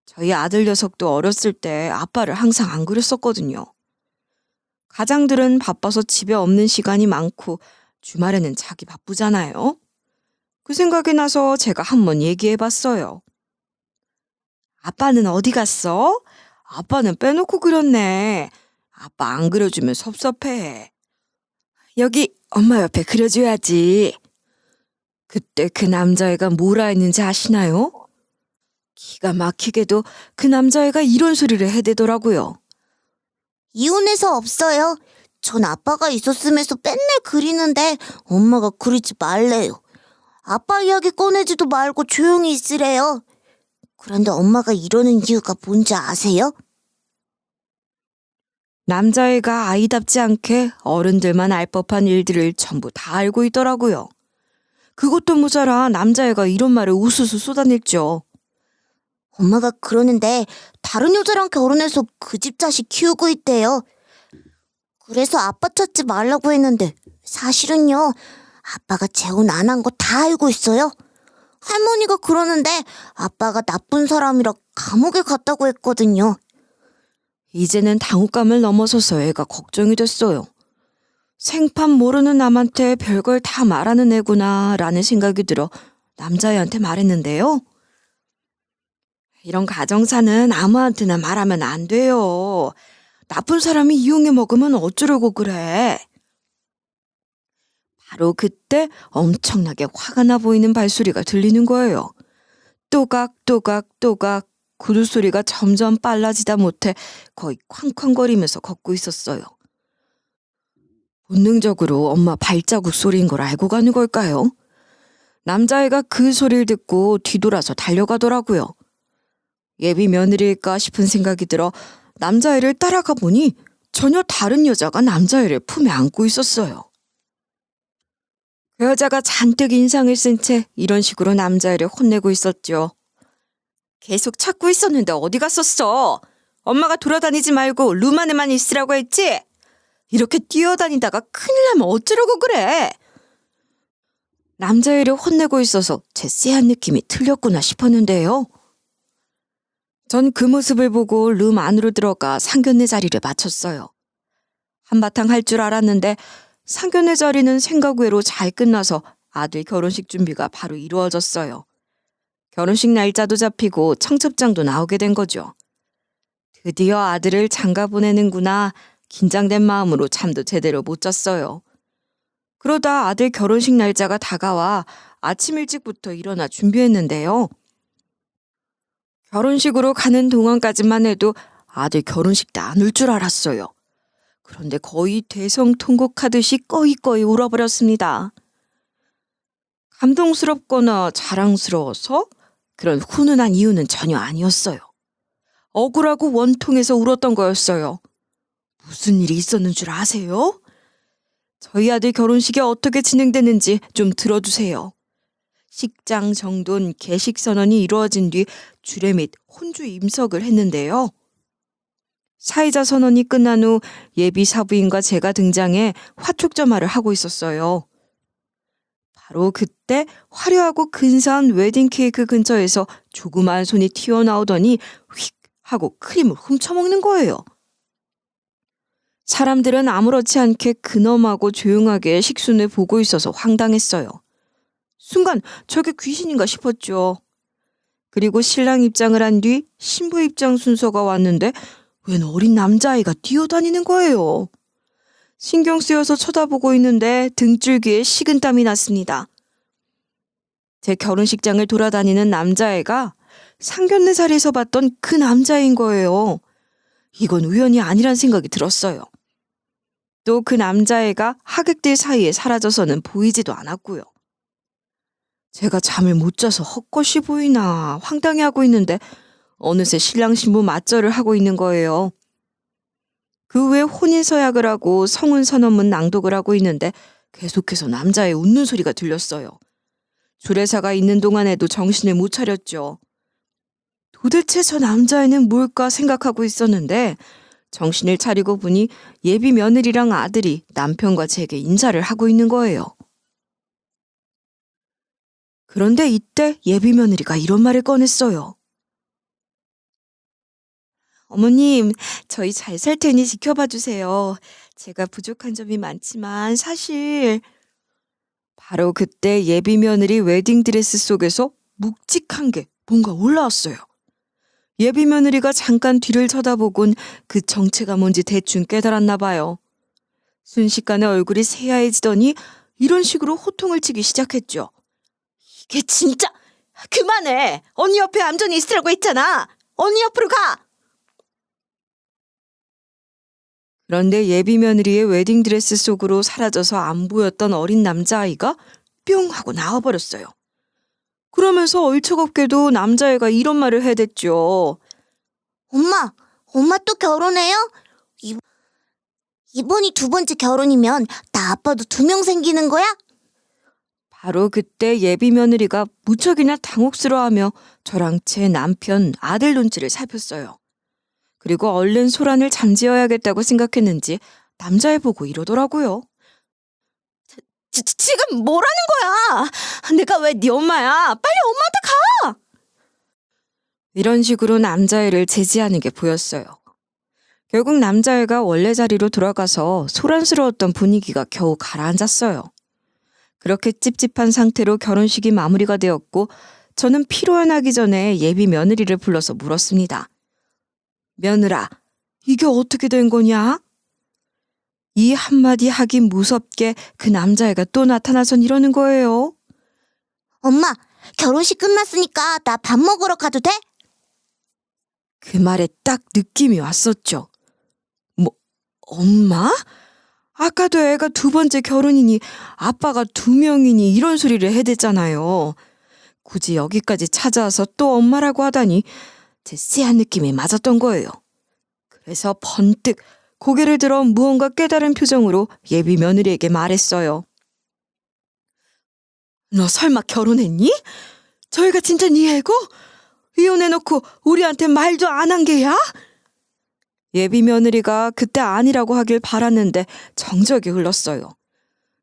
저희 아들 녀석도 어렸을 때 아빠를 항상 안 그렸었거든요. 가장들은 바빠서 집에 없는 시간이 많고 주말에는 자기 바쁘잖아요. 그 생각이 나서 제가 한번 얘기해봤어요. 아빠는 어디 갔어? 아빠는 빼놓고 그렸네. 아빠 안 그려주면 섭섭해. 여기 엄마 옆에 그려줘야지. 그때 그 남자애가 뭐라 했는지 아시나요? 기가 막히게도 그 남자애가 이런 소리를 해대더라고요. 이혼해서 없어요. 전 아빠가 있었으면서 맨날 그리는데 엄마가 그리지 말래요. 아빠 이야기 꺼내지도 말고 조용히 있으래요. 그런데 엄마가 이러는 이유가 뭔지 아세요? 남자애가 아이답지 않게 어른들만 알 법한 일들을 전부 다 알고 있더라고요. 그것도 모자라 남자애가 이런 말을 우수수 쏟아냈죠. 엄마가 그러는데 다른 여자랑 결혼해서 그 집 자식 키우고 있대요. 그래서 아빠 찾지 말라고 했는데 사실은요. 아빠가 재혼 안 한 거 다 알고 있어요. 할머니가 그러는데 아빠가 나쁜 사람이라 감옥에 갔다고 했거든요. 이제는 당혹감을 넘어서서 애가 걱정이 됐어요. 생판 모르는 남한테 별걸 다 말하는 애구나 라는 생각이 들어 남자애한테 말했는데요. 이런 가정사는 아무한테나 말하면 안 돼요. 나쁜 사람이 이용해 먹으면 어쩌려고 그래. 바로 그때 엄청나게 화가 나 보이는 발소리가 들리는 거예요. 또각또각또각 구두 소리가 점점 빨라지다 못해 거의 쾅쾅거리면서 걷고 있었어요. 본능적으로 엄마 발자국 소리인 걸 알고 가는 걸까요? 남자애가 그 소리를 듣고 뒤돌아서 달려가더라고요. 예비 며느리일까 싶은 생각이 들어 남자애를 따라가 보니 전혀 다른 여자가 남자애를 품에 안고 있었어요. 그 여자가 잔뜩 인상을 쓴 채 이런 식으로 남자애를 혼내고 있었죠. 계속 찾고 있었는데 어디 갔었어? 엄마가 돌아다니지 말고 룸 안에만 있으라고 했지? 이렇게 뛰어다니다가 큰일 나면 어쩌려고 그래? 남자애를 혼내고 있어서 제 쎄한 느낌이 틀렸구나 싶었는데요. 전 그 모습을 보고 룸 안으로 들어가 상견례 자리를 마쳤어요. 한바탕 할 줄 알았는데 상견례 자리는 생각 외로 잘 끝나서 아들 결혼식 준비가 바로 이루어졌어요. 결혼식 날짜도 잡히고 청첩장도 나오게 된 거죠. 드디어 아들을 장가 보내는구나. 긴장된 마음으로 잠도 제대로 못 잤어요. 그러다 아들 결혼식 날짜가 다가와 아침 일찍부터 일어나 준비했는데요. 결혼식으로 가는 동안까지만 해도 아들 결혼식 때 안 울 줄 알았어요. 그런데 거의 대성통곡하듯이 꺼이꺼이 울어버렸습니다. 감동스럽거나 자랑스러워서 그런 훈훈한 이유는 전혀 아니었어요. 억울하고 원통해서 울었던 거였어요. 무슨 일이 있었는 줄 아세요? 저희 아들 결혼식이 어떻게 진행됐는지 좀 들어주세요. 식장 정돈 개식 선언이 이루어진 뒤 주례 및 혼주 임석을 했는데요. 사이자 선언이 끝난 후 예비 사부인과 제가 등장해 화촉점화를 하고 있었어요. 바로 그때 화려하고 근사한 웨딩 케이크 근처에서 조그마한 손이 튀어나오더니 휙 하고 크림을 훔쳐먹는 거예요. 사람들은 아무렇지 않게 근엄하고 조용하게 식순을 보고 있어서 황당했어요. 순간 저게 귀신인가 싶었죠. 그리고 신랑 입장을 한 뒤 신부 입장 순서가 왔는데 웬 어린 남자아이가 뛰어다니는 거예요. 신경 쓰여서 쳐다보고 있는데 등줄기에 식은땀이 났습니다. 제 결혼식장을 돌아다니는 남자애가 상견례 자리에서 봤던 그 남자인 거예요. 이건 우연이 아니란 생각이 들었어요. 또 그 남자애가 하객들 사이에 사라져서는 보이지도 않았고요. 제가 잠을 못 자서 헛것이 보이나 황당해하고 있는데 어느새 신랑 신부 맞절을 하고 있는 거예요. 그 후에 혼인서약을 하고 성운선언문 낭독을 하고 있는데 계속해서 남자의 웃는 소리가 들렸어요. 주례사가 있는 동안에도 정신을 못 차렸죠. 도대체 저 남자애는 뭘까 생각하고 있었는데 정신을 차리고 보니 예비 며느리랑 아들이 남편과 제게 인사를 하고 있는 거예요. 그런데 이때 예비 며느리가 이런 말을 꺼냈어요. 어머님, 저희 잘 살 테니 지켜봐 주세요. 제가 부족한 점이 많지만 사실... 바로 그때 예비 며느리 웨딩드레스 속에서 묵직한 게 뭔가 올라왔어요. 예비 며느리가 잠깐 뒤를 쳐다보곤 그 정체가 뭔지 대충 깨달았나 봐요. 순식간에 얼굴이 새하얘지더니 이런 식으로 호통을 치기 시작했죠. 이게 진짜... 그만해! 언니 옆에 얌전히 있으라고 했잖아! 언니 옆으로 가! 그런데 예비 며느리의 웨딩드레스 속으로 사라져서 안 보였던 어린 남자아이가 뿅 하고 나와버렸어요. 그러면서 얼척없게도 남자애가 이런 말을 해댔죠. 엄마 또 결혼해요? 이번이 두 번째 결혼이면 나 아빠도 2명 생기는 거야? 바로 그때 예비 며느리가 무척이나 당혹스러워하며 저랑 제 남편, 아들 눈치를 살폈어요. 그리고 얼른 소란을 잠재워야겠다고 생각했는지 남자애 보고 이러더라고요. 지금 뭐라는 거야? 내가 왜 네 엄마야? 빨리 엄마한테 가! 이런 식으로 남자애를 제지하는 게 보였어요. 결국 남자애가 원래 자리로 돌아가서 소란스러웠던 분위기가 겨우 가라앉았어요. 그렇게 찝찝한 상태로 결혼식이 마무리가 되었고 저는 피로연하기 전에 예비 며느리를 불러서 물었습니다. 며느라, 이게 어떻게 된 거냐? 이 한마디 하기 무섭게 그 남자애가 또 나타나선 이러는 거예요. 엄마, 결혼식 끝났으니까 나 밥 먹으러 가도 돼? 그 말에 딱 느낌이 왔었죠. 뭐, 엄마? 아까도 애가 2번째 결혼이니 아빠가 2명이니 이런 소리를 해댔잖아요. 굳이 여기까지 찾아와서 또 엄마라고 하다니 제 쎄한 느낌이 맞았던 거예요. 그래서 번뜩 고개를 들어 무언가 깨달은 표정으로 예비 며느리에게 말했어요. 너 설마 결혼했니? 저희가 진짜 네 애고? 이혼해놓고 우리한테 말도 안 한 게야? 예비 며느리가 그때 아니라고 하길 바랐는데 정적이 흘렀어요.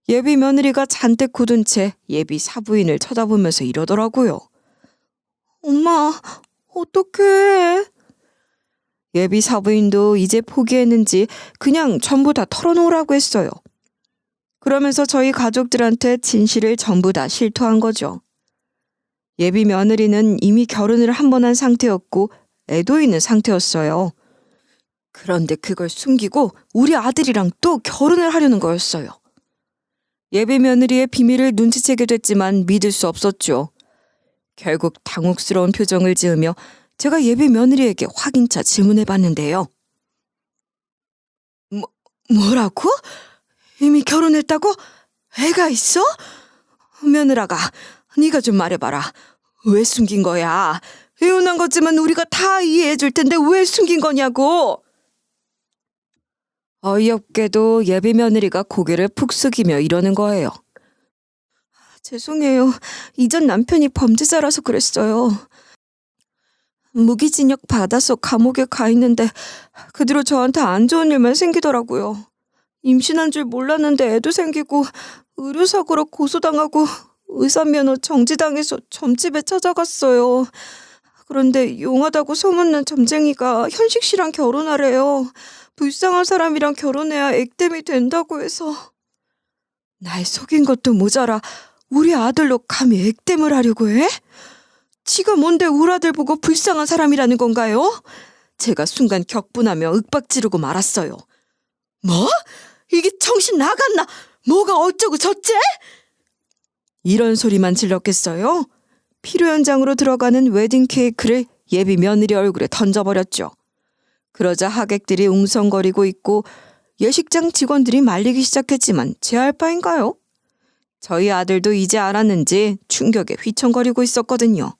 예비 며느리가 잔뜩 굳은 채 예비 사부인을 쳐다보면서 이러더라고요. 엄마, 어떡해. 예비 사부인도 이제 포기했는지 그냥 전부 다 털어놓으라고 했어요. 그러면서 저희 가족들한테 진실을 전부 다 실토한 거죠. 예비 며느리는 이미 결혼을 한 번 한 상태였고 애도 있는 상태였어요. 그런데 그걸 숨기고 우리 아들이랑 또 결혼을 하려는 거였어요. 예비 며느리의 비밀을 눈치채게 됐지만 믿을 수 없었죠. 결국 당혹스러운 표정을 지으며 제가 예비 며느리에게 확인차 질문해봤는데요. 뭐라고? 이미 결혼했다고? 애가 있어? 며느라가, 네가 좀 말해봐라. 왜 숨긴 거야? 이혼한 거지만 우리가 다 이해해줄 텐데 왜 숨긴 거냐고? 어이없게도 예비 며느리가 고개를 푹 숙이며 이러는 거예요. 죄송해요. 이전 남편이 범죄자라서 그랬어요. 무기징역 받아서 감옥에 가 있는데 그 뒤로 저한테 안 좋은 일만 생기더라고요. 임신한 줄 몰랐는데 애도 생기고 의료사고로 고소당하고 의사면허 정지당해서 점집에 찾아갔어요. 그런데 용하다고 소문난 점쟁이가 현식 씨랑 결혼하래요. 불쌍한 사람이랑 결혼해야 액땜이 된다고 해서. 날 속인 것도 모자라 우리 아들로 감히 액땜을 하려고 해? 지가 뭔데 우리 아들 보고 불쌍한 사람이라는 건가요? 제가 순간 격분하며 윽박지르고 말았어요. 뭐? 이게 정신 나갔나? 뭐가 어쩌고 저째? 이런 소리만 질렀겠어요? 필요 현장으로 들어가는 웨딩 케이크를 예비 며느리 얼굴에 던져버렸죠. 그러자 하객들이 웅성거리고 있고 예식장 직원들이 말리기 시작했지만 제할 바인가요? 저희 아들도 이제 알았는지 충격에 휘청거리고 있었거든요.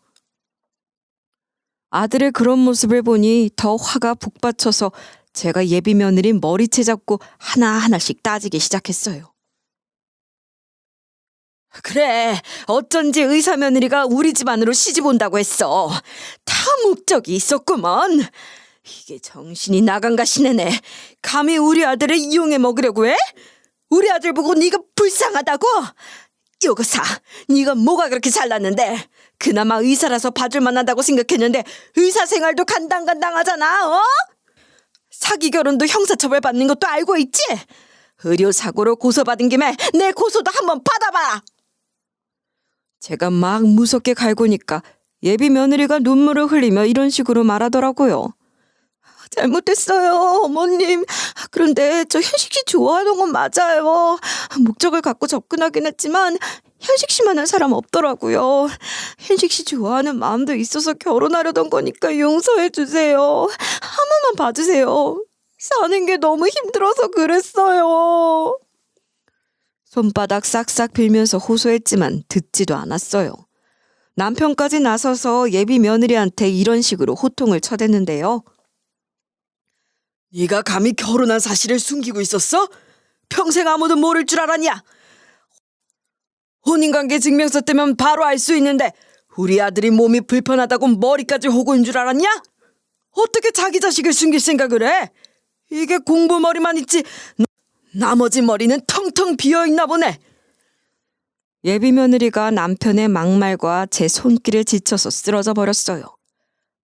아들의 그런 모습을 보니 더 화가 북받쳐서 제가 예비 며느리 머리채 잡고 하나하나씩 따지기 시작했어요. 그래, 어쩐지 의사 며느리가 우리 집안으로 시집 온다고 했어. 다 목적이 있었구먼. 이게 정신이 나간가 시네네. 감히 우리 아들을 이용해 먹으려고 해? 우리 아들 보고 네가 불쌍하다고? 여거사, 네가 뭐가 그렇게 잘났는데? 그나마 의사라서 봐줄 만하다고 생각했는데 의사 생활도 간당간당하잖아, 어? 사기 결혼도 형사처벌 받는 것도 알고 있지? 의료사고로 고소받은 김에 내 고소도 한번 받아봐! 제가 막 무섭게 갈구니까 예비 며느리가 눈물을 흘리며 이런 식으로 말하더라고요. 잘못했어요, 어머님. 그런데 저 현식 씨 좋아하는 건 맞아요. 목적을 갖고 접근하긴 했지만 현식 씨만한 사람 없더라고요. 현식 씨 좋아하는 마음도 있어서 결혼하려던 거니까 용서해 주세요. 한 번만 봐주세요. 사는 게 너무 힘들어서 그랬어요. 손바닥 싹싹 빌면서 호소했지만 듣지도 않았어요. 남편까지 나서서 예비 며느리한테 이런 식으로 호통을 쳐댔는데요. 네가 감히 결혼한 사실을 숨기고 있었어? 평생 아무도 모를 줄 알았냐? 혼인관계 증명서 뜨면 바로 알 수 있는데 우리 아들이 몸이 불편하다고 머리까지 호구인 줄 알았냐? 어떻게 자기 자식을 숨길 생각을 해? 이게 공부머리만 있지 나머지 머리는 텅텅 비어있나 보네. 예비 며느리가 남편의 막말과 제 손길에 지쳐서 쓰러져 버렸어요.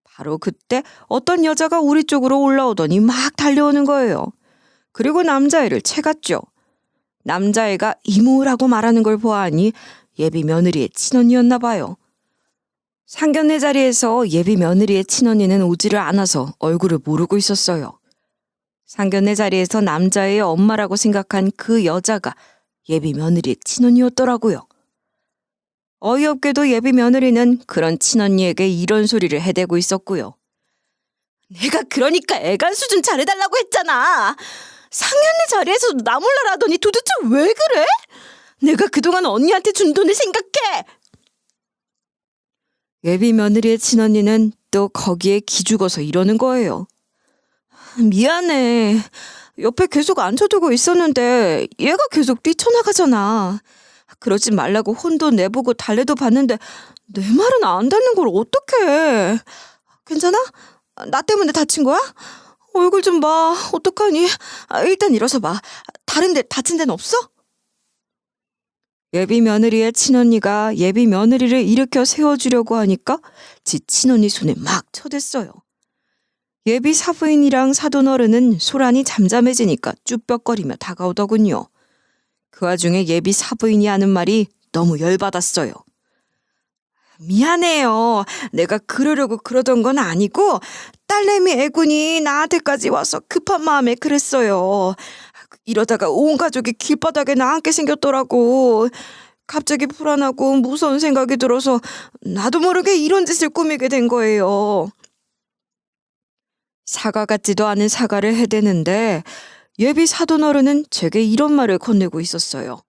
바로 그때 어떤 여자가 우리 쪽으로 올라오더니 막 달려오는 거예요. 그리고 남자애를 채갔죠. 남자애가 이모라고 말하는 걸 보아하니 예비 며느리의 친언니였나 봐요. 상견례 자리에서 예비 며느리의 친언니는 오지를 않아서 얼굴을 모르고 있었어요. 상견례 자리에서 남자애의 엄마라고 생각한 그 여자가 예비 며느리의 친언니였더라고요. 어이없게도 예비 며느리는 그런 친언니에게 이런 소리를 해대고 있었고요. 내가 그러니까 애간 수준 잘해달라고 했잖아. 상견례 자리에서도 나 몰라라더니 도대체 왜 그래? 내가 그동안 언니한테 준 돈을 생각해. 예비 며느리의 친언니는 또 거기에 기죽어서 이러는 거예요. 미안해. 옆에 계속 앉혀두고 있었는데 얘가 계속 뛰쳐나가잖아. 그러지 말라고 혼도 내보고 달래도 봤는데 내 말은 안 듣는 걸 어떡해. 괜찮아? 나 때문에 다친 거야? 얼굴 좀 봐. 어떡하니? 일단 일어서 봐. 다른 데 다친 데는 없어? 예비 며느리의 친언니가 예비 며느리를 일으켜 세워주려고 하니까 지 친언니 손에 막 쳐댔어요. 예비 사부인이랑 사돈어른은 소란이 잠잠해지니까 쭈뼛거리며 다가오더군요. 그 와중에 예비 사부인이 하는 말이 너무 열받았어요. 미안해요. 내가 그러려고 그러던 건 아니고 딸내미 애군이 나한테까지 와서 급한 마음에 그랬어요. 이러다가 온 가족이 길바닥에 나앉게 생겼더라고. 갑자기 불안하고 무서운 생각이 들어서 나도 모르게 이런 짓을 꾸미게 된 거예요. 사과 같지도 않은 사과를 해대는데 예비 사돈어른은 제게 이런 말을 건네고 있었어요.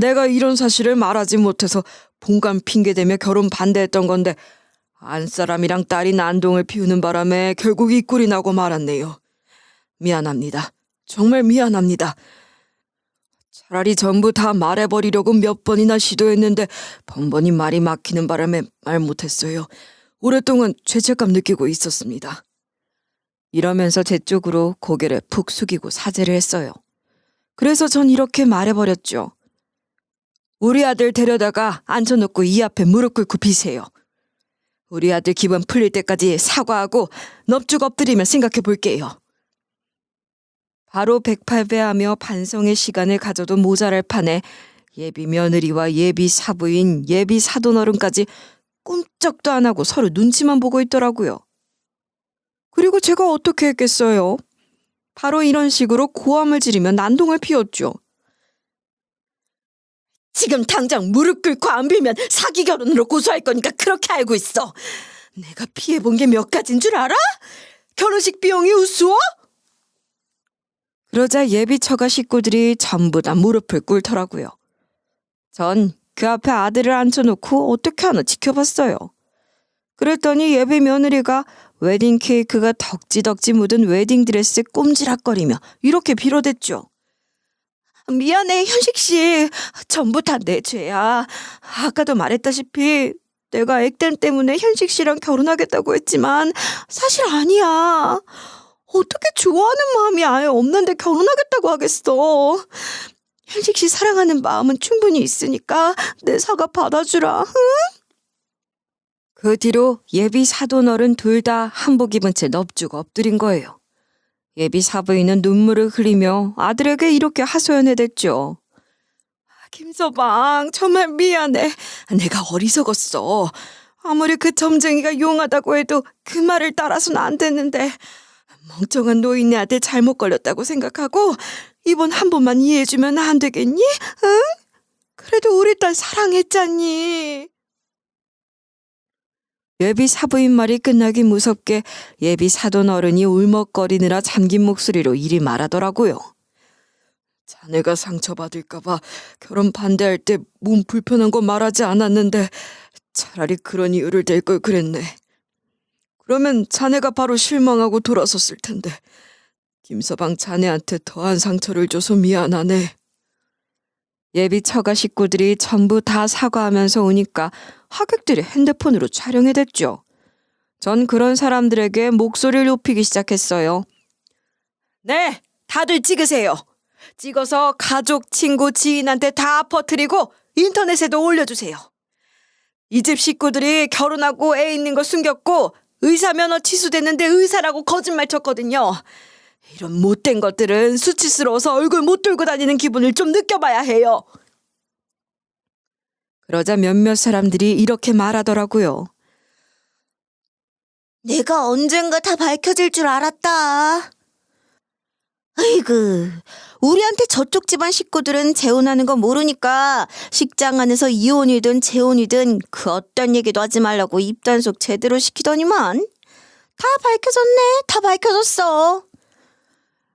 내가 이런 사실을 말하지 못해서 본관 핑계대며 결혼 반대했던 건데 안사람이랑 딸이 난동을 피우는 바람에 결국 이 꼴이 나고 말았네요. 미안합니다. 정말 미안합니다. 차라리 전부 다 말해버리려고 몇 번이나 시도했는데 번번이 말이 막히는 바람에 말 못했어요. 오랫동안 죄책감 느끼고 있었습니다. 이러면서 제 쪽으로 고개를 푹 숙이고 사죄를 했어요. 그래서 전 이렇게 말해버렸죠. 우리 아들 데려다가 앉혀놓고 이 앞에 무릎 꿇고 비세요. 우리 아들 기분 풀릴 때까지 사과하고 넙죽 엎드리며 생각해 볼게요. 바로 108배하며 반성의 시간을 가져도 모자랄 판에 예비 며느리와 예비 사부인, 예비 사돈어른까지 꼼짝도 안 하고 서로 눈치만 보고 있더라고요. 그리고 제가 어떻게 했겠어요? 바로 이런 식으로 고함을 지르며 난동을 피웠죠. 지금 당장 무릎 꿇고 안 빌면 사기 결혼으로 고소할 거니까 그렇게 알고 있어. 내가 피해본 게 몇 가지인 줄 알아? 결혼식 비용이 우스워? 그러자 예비 처가 식구들이 전부 다 무릎을 꿇더라고요. 전 그 앞에 아들을 앉혀놓고 어떻게 하나 지켜봤어요. 그랬더니 예비 며느리가 웨딩 케이크가 덕지덕지 묻은 웨딩드레스에 꼼지락거리며 이렇게 빌어댔죠. 미안해 현식 씨. 전부 다 내 죄야. 아까도 말했다시피 내가 액땜 때문에 현식 씨랑 결혼하겠다고 했지만 사실 아니야. 어떻게 좋아하는 마음이 아예 없는데 결혼하겠다고 하겠어. 현식 씨 사랑하는 마음은 충분히 있으니까 내 사과 받아주라. 응? 그 뒤로 예비 사돈어른 둘 다 한복 입은 채 넙죽 엎드린 거예요. 예비 사부인은 눈물을 흘리며 아들에게 이렇게 하소연해댔죠. 김서방 정말 미안해. 내가 어리석었어. 아무리 그 점쟁이가 용하다고 해도 그 말을 따라서는 안 됐는데 멍청한 노인네한테 잘못 걸렸다고 생각하고 이번 한 번만 이해해주면 안 되겠니? 응? 그래도 우리 딸 사랑했잖니. 예비 사부인 말이 끝나기 무섭게 예비 사돈 어른이 울먹거리느라 잠긴 목소리로 이리 말하더라고요. 자네가 상처받을까봐 결혼 반대할 때 몸 불편한 거 말하지 않았는데 차라리 그런 이유를 댈 걸 그랬네. 그러면 자네가 바로 실망하고 돌아섰을 텐데 김서방 자네한테 더한 상처를 줘서 미안하네. 예비 처가 식구들이 전부 다 사과하면서 오니까 하객들이 핸드폰으로 촬영해댔죠. 전 그런 사람들에게 목소리를 높이기 시작했어요. 네, 다들 찍으세요. 찍어서 가족, 친구, 지인한테 다 퍼뜨리고 인터넷에도 올려주세요. 이 집 식구들이 결혼하고 애 있는 거 숨겼고 의사 면허 취소됐는데 의사라고 거짓말 쳤거든요. 이런 못된 것들은 수치스러워서 얼굴 못 들고 다니는 기분을 좀 느껴봐야 해요. 그러자 몇몇 사람들이 이렇게 말하더라고요. 내가 언젠가 다 밝혀질 줄 알았다. 아이고, 우리한테 저쪽 집안 식구들은 재혼하는 거 모르니까 식장 안에서 이혼이든 재혼이든 그 어떤 얘기도 하지 말라고 입단속 제대로 시키더니만 다 밝혀졌네. 다 밝혀졌어.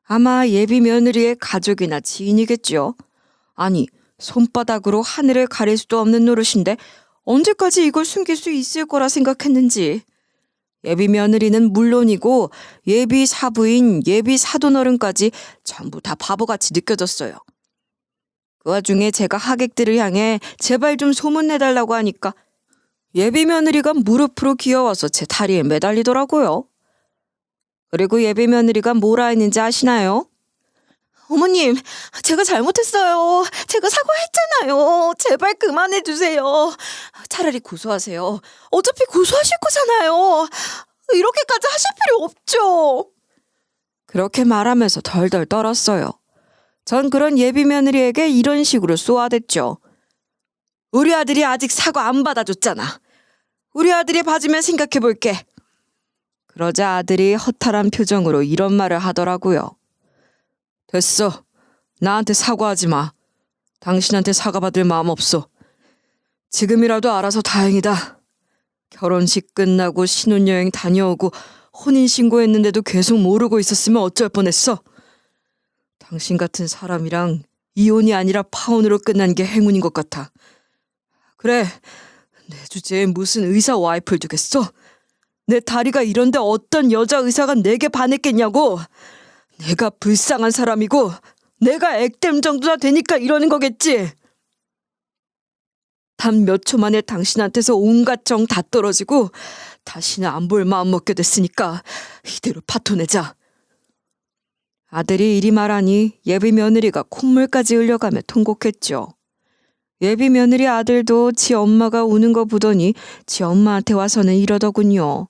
아마 예비 며느리의 가족이나 지인이겠죠. 아니, 손바닥으로 하늘을 가릴 수도 없는 노릇인데 언제까지 이걸 숨길 수 있을 거라 생각했는지. 예비 며느리는 물론이고 예비 사부인, 예비 사돈어른까지 전부 다 바보같이 느껴졌어요. 그 와중에 제가 하객들을 향해 제발 좀 소문내달라고 하니까 예비 며느리가 무릎으로 기어와서 제 다리에 매달리더라고요. 그리고 예비 며느리가 뭐라 했는지 아시나요? 어머님, 제가 잘못했어요. 제가 사과했잖아요. 제발 그만해주세요. 차라리 고소하세요. 어차피 고소하실 거잖아요. 이렇게까지 하실 필요 없죠. 그렇게 말하면서 덜덜 떨었어요. 전 그런 예비 며느리에게 이런 식으로 쏘아댔죠. 우리 아들이 아직 사과 안 받아줬잖아. 우리 아들이 봐주면 생각해볼게. 그러자 아들이 허탈한 표정으로 이런 말을 하더라고요. 됐어. 나한테 사과하지 마. 당신한테 사과받을 마음 없어. 지금이라도 알아서 다행이다. 결혼식 끝나고 신혼여행 다녀오고 혼인신고했는데도 계속 모르고 있었으면 어쩔 뻔했어. 당신 같은 사람이랑 이혼이 아니라 파혼으로 끝난 게 행운인 것 같아. 그래, 내 주제에 무슨 의사 와이프를 두겠어? 내 다리가 이런데 어떤 여자 의사가 내게 반했겠냐고. 내가 불쌍한 사람이고 내가 액땜 정도나 되니까 이러는 거겠지. 단 몇 초 만에 당신한테서 온갖 정 다 떨어지고 다시는 안 볼 마음 먹게 됐으니까 이대로 파토내자. 아들이 이리 말하니 예비 며느리가 콧물까지 흘려가며 통곡했죠. 예비 며느리 아들도 지 엄마가 우는 거 보더니 지 엄마한테 와서는 이러더군요.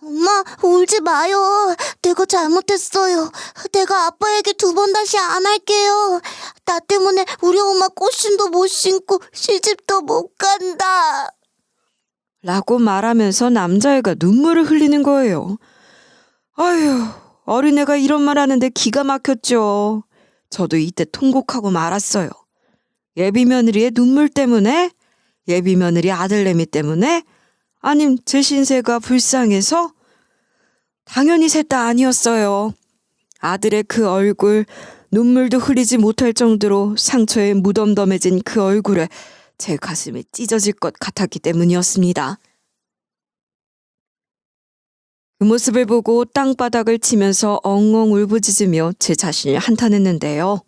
엄마, 울지 마요. 내가 잘못했어요. 내가 아빠 얘기 2번 다시 안 할게요. 나 때문에 우리 엄마 꽃신도 못 신고 시집도 못 간다. 라고 말하면서 남자애가 눈물을 흘리는 거예요. 아휴, 어린애가 이런 말 하는데 기가 막혔죠. 저도 이때 통곡하고 말았어요. 예비 며느리의 눈물 때문에? 예비 며느리 아들내미 때문에? 아님 제 신세가 불쌍해서? 당연히 셋 다 아니었어요. 아들의 그 얼굴, 눈물도 흘리지 못할 정도로 상처에 무덤덤해진 그 얼굴에 제 가슴이 찢어질 것 같았기 때문이었습니다. 그 모습을 보고 땅바닥을 치면서 엉엉 울부짖으며 제 자신을 한탄했는데요.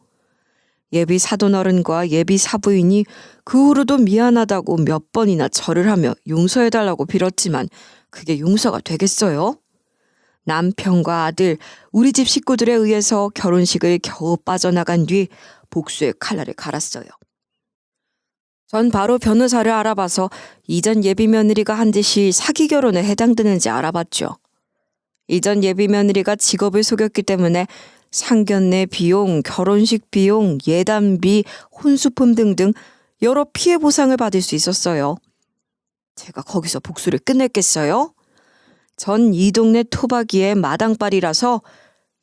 예비 사돈어른과 예비 사부인이 그 후로도 미안하다고 몇 번이나 절을 하며 용서해달라고 빌었지만 그게 용서가 되겠어요? 남편과 아들, 우리 집 식구들에 의해서 결혼식을 겨우 빠져나간 뒤 복수의 칼날을 갈았어요. 전 바로 변호사를 알아봐서 이전 예비 며느리가 한 짓이 사기 결혼에 해당되는지 알아봤죠. 이전 예비 며느리가 직업을 속였기 때문에 상견례 비용, 결혼식 비용, 예단비, 혼수품 등등 여러 피해 보상을 받을 수 있었어요. 제가 거기서 복수를 끝냈겠어요? 전 이 동네 토박이의 마당발이라서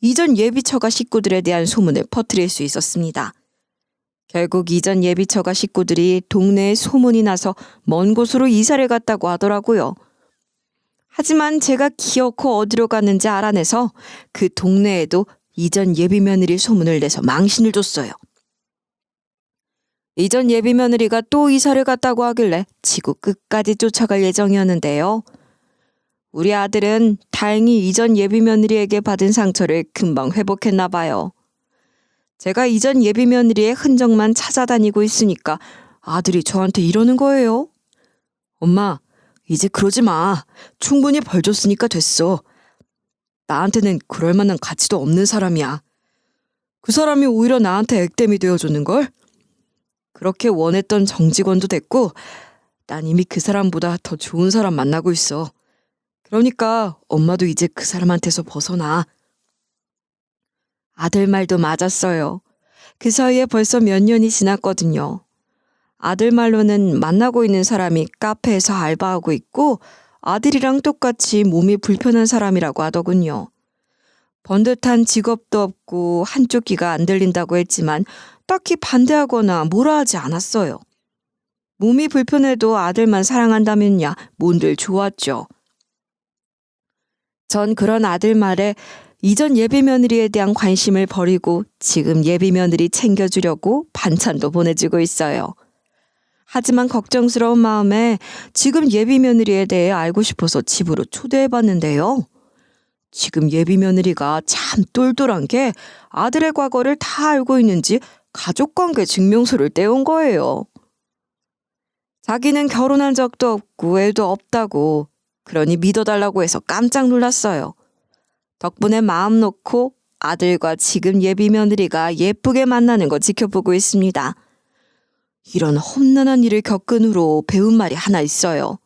이전 예비처가 식구들에 대한 소문을 퍼뜨릴 수 있었습니다. 결국 이전 예비처가 식구들이 동네에 소문이 나서 먼 곳으로 이사를 갔다고 하더라고요. 하지만 제가 기어코 어디로 갔는지 알아내서 그 동네에도 이전 예비 며느리 소문을 내서 망신을 줬어요. 이전 예비 며느리가 또 이사를 갔다고 하길래 지구 끝까지 쫓아갈 예정이었는데요. 우리 아들은 다행히 이전 예비 며느리에게 받은 상처를 금방 회복했나 봐요. 제가 이전 예비 며느리의 흔적만 찾아다니고 있으니까 아들이 저한테 이러는 거예요. 엄마, 이제 그러지 마. 충분히 벌 줬으니까 됐어. 나한테는 그럴 만한 가치도 없는 사람이야. 그 사람이 오히려 나한테 액땜이 되어줬는걸? 그렇게 원했던 정직원도 됐고 난 이미 그 사람보다 더 좋은 사람 만나고 있어. 그러니까 엄마도 이제 그 사람한테서 벗어나. 아들 말도 맞았어요. 그 사이에 벌써 몇 년이 지났거든요. 아들 말로는 만나고 있는 사람이 카페에서 알바하고 있고 아들이랑 똑같이 몸이 불편한 사람이라고 하더군요. 번듯한 직업도 없고 한쪽 귀가 안 들린다고 했지만 딱히 반대하거나 뭐라 하지 않았어요. 몸이 불편해도 아들만 사랑한다면야 뭔들 좋았죠. 전 그런 아들 말에 이전 예비 며느리에 대한 관심을 버리고 지금 예비 며느리 챙겨주려고 반찬도 보내주고 있어요. 하지만 걱정스러운 마음에 지금 예비 며느리에 대해 알고 싶어서 집으로 초대해 봤는데요. 지금 예비 며느리가 참 똘똘한 게 아들의 과거를 다 알고 있는지 가족관계 증명서를 떼온 거예요. 자기는 결혼한 적도 없고 애도 없다고, 그러니 믿어달라고 해서 깜짝 놀랐어요. 덕분에 마음 놓고 아들과 지금 예비 며느리가 예쁘게 만나는 거 지켜보고 있습니다. 이런 험난한 일을 겪은 후로 배운 말이 하나 있어요.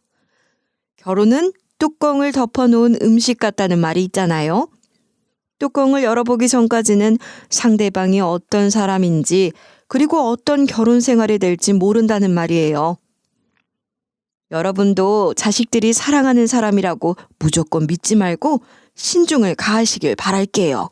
결혼은 뚜껑을 덮어놓은 음식 같다는 말이 있잖아요. 뚜껑을 열어보기 전까지는 상대방이 어떤 사람인지 그리고 어떤 결혼 생활이 될지 모른다는 말이에요. 여러분도 자식들이 사랑하는 사람이라고 무조건 믿지 말고 신중을 가하시길 바랄게요.